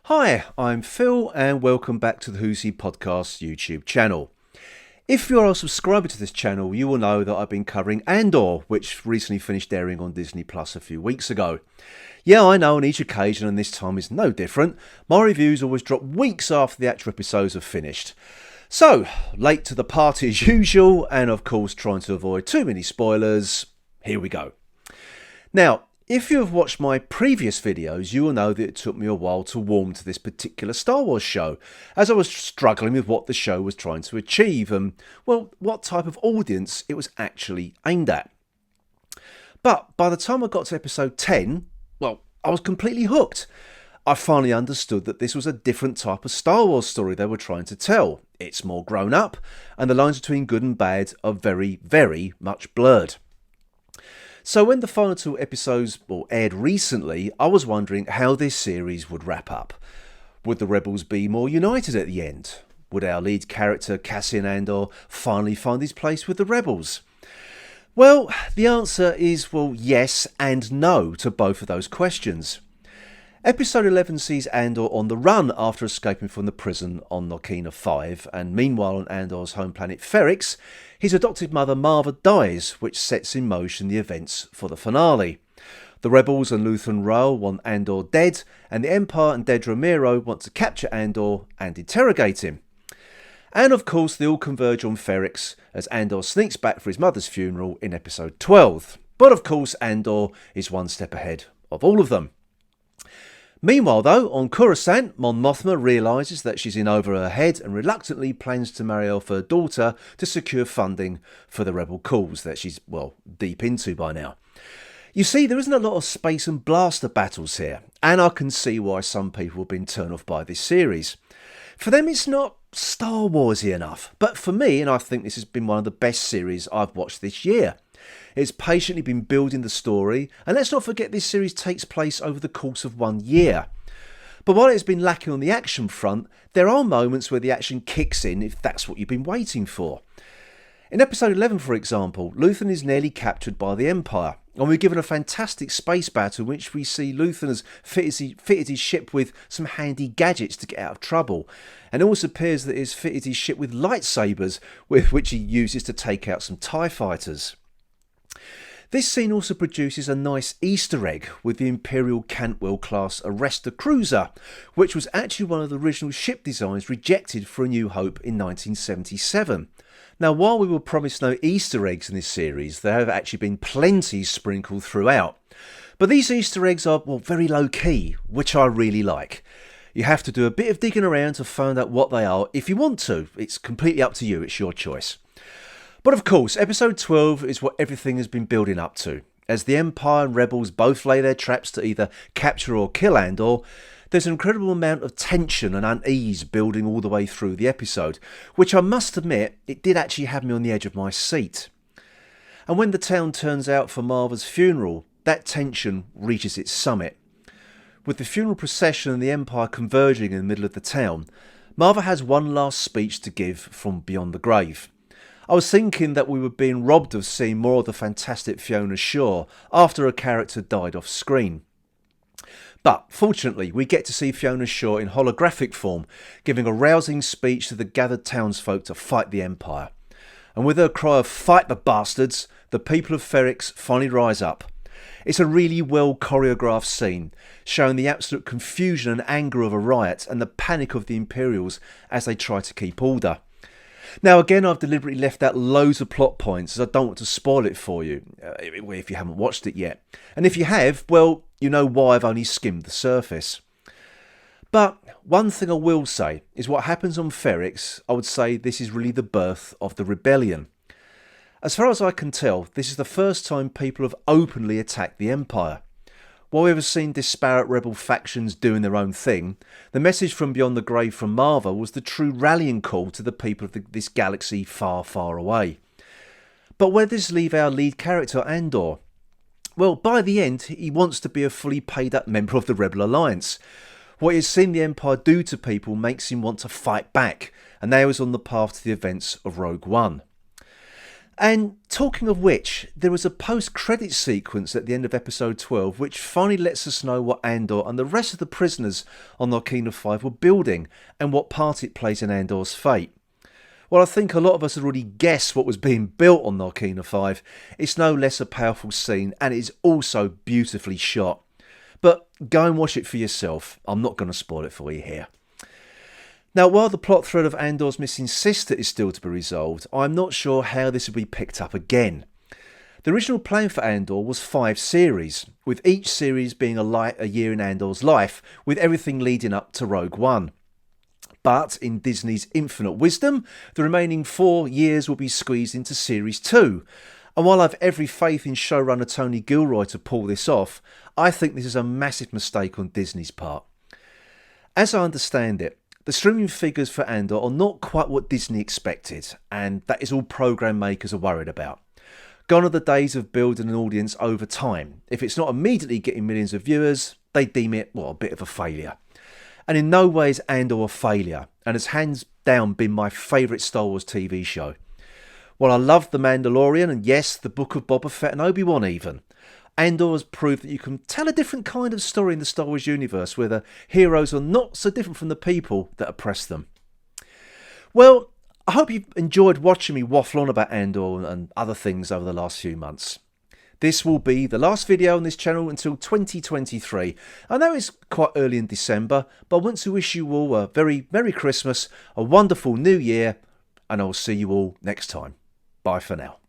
Hi, I'm Phil and welcome back to the Who's He Podcast YouTube channel. If you're a subscriber to this channel, you will know that I've been covering Andor, which recently finished airing on Disney Plus a few weeks ago. Yeah, I know on each occasion, and this time is no different, my reviews always drop weeks after the actual episodes have finished. So, late to the party as usual, and of course trying to avoid too many spoilers, here we go. Now, if you have watched my previous videos, you will know that it took me a while to warm to this particular Star Wars show, as I was struggling with what the show was trying to achieve and, well, what type of audience it was actually aimed at. But by the time I got to episode 10, well, I was completely hooked. I finally understood that this was a different type of Star Wars story they were trying to tell. It's more grown up, and the lines between good and bad are very, very much blurred. So when the final two episodes aired recently, I was wondering how this series would wrap up. Would the rebels be more united at the end? Would our lead character Cassian Andor finally find his place with the rebels? Well, the answer is, yes and no to both of those questions. Episode 11 sees Andor on the run after escaping from the prison on Narkina 5, and meanwhile on Andor's home planet Ferrix, his adopted mother Marva dies, which sets in motion the events for the finale. The rebels and Lutheran Rail want Andor dead, and the Empire and Dedra Meero want to capture Andor and interrogate him. And of course they all converge on Ferrix as Andor sneaks back for his mother's funeral in episode 12. But of course Andor is one step ahead of all of them. Meanwhile though, on Coruscant, Mon Mothma realises that she's in over her head and reluctantly plans to marry off her daughter to secure funding for the rebel cause that she's, deep into by now. You see, there isn't a lot of space and blaster battles here, and I can see why some people have been turned off by this series. For them it's not Star Warsy enough, but for me, and I think this has been one of the best series I've watched this year. It's patiently been building the story, and let's not forget this series takes place over the course of 1 year. But while it's been lacking on the action front, there are moments where the action kicks in if that's what you've been waiting for. In episode 11, for example, Luthen is nearly captured by the Empire, and we're given a fantastic space battle in which we see Luthen has fitted his ship with some handy gadgets to get out of trouble, and it also appears that he's fitted his ship with lightsabers, with which he uses to take out some TIE fighters. This scene also produces a nice Easter egg with the Imperial Cantwell class Arrestor cruiser, which was actually one of the original ship designs rejected for A New Hope in 1977. Now, while we were promised no Easter eggs in this series, there have actually been plenty sprinkled throughout. But these Easter eggs are, very low key, which I really like. You have to do a bit of digging around to find out what they are if you want to. It's completely up to you, it's your choice. But of course, episode 12 is what everything has been building up to. As the Empire and Rebels both lay their traps to either capture or kill Andor, there's an incredible amount of tension and unease building all the way through the episode, which I must admit, it did actually have me on the edge of my seat. And when the town turns out for Marva's funeral, that tension reaches its summit. With the funeral procession and the Empire converging in the middle of the town, Marva has one last speech to give from beyond the grave. I was thinking that we were being robbed of seeing more of the fantastic Fiona Shaw after her character died off screen. But fortunately, we get to see Fiona Shaw in holographic form, giving a rousing speech to the gathered townsfolk to fight the Empire. And with her cry of "Fight the bastards!" the people of Ferrix finally rise up. It's a really well choreographed scene, showing the absolute confusion and anger of a riot and the panic of the Imperials as they try to keep order. Now again, I've deliberately left out loads of plot points as I don't want to spoil it for you, if you haven't watched it yet. And if you have, you know why I've only skimmed the surface. But one thing I will say is what happens on Ferrix, I would say this is really the birth of the rebellion. As far as I can tell, this is the first time people have openly attacked the Empire. While we've seen disparate rebel factions doing their own thing, the message from beyond the grave from Marva was the true rallying call to the people of this galaxy far, far away. But where does this leave our lead character Andor? Well, by the end, he wants to be a fully paid up member of the Rebel Alliance. What he has seen the Empire do to people makes him want to fight back, and now he's on the path to the events of Rogue One. And talking of which, there was a post-credit sequence at the end of episode 12 which finally lets us know what Andor and the rest of the prisoners on Narkina 5 were building and what part it plays in Andor's fate. While I think a lot of us had already guessed what was being built on Narkina 5, it's no less a powerful scene and it is also beautifully shot. But go and watch it for yourself. I'm not going to spoil it for you here. Now, while the plot thread of Andor's missing sister is still to be resolved, I'm not sure how this will be picked up again. The original plan for Andor was 5 series, with each series being a year in Andor's life, with everything leading up to Rogue One. But in Disney's infinite wisdom, the remaining 4 years will be squeezed into Series 2. And while I've every faith in showrunner Tony Gilroy to pull this off, I think this is a massive mistake on Disney's part. As I understand it, the streaming figures for Andor are not quite what Disney expected, and that is all program makers are worried about. Gone are the days of building an audience over time. If it's not immediately getting millions of viewers, they deem it, a bit of a failure. And in no way is Andor a failure, and has hands down been my favourite Star Wars TV show. While I love The Mandalorian, and yes, the Book of Boba Fett and Obi-Wan even, Andor has proved that you can tell a different kind of story in the Star Wars universe where the heroes are not so different from the people that oppress them. Well, I hope you've enjoyed watching me waffle on about Andor and other things over the last few months. This will be the last video on this channel until 2023. I know it's quite early in December, but I want to wish you all a very Merry Christmas, a wonderful New Year, and I'll see you all next time. Bye for now.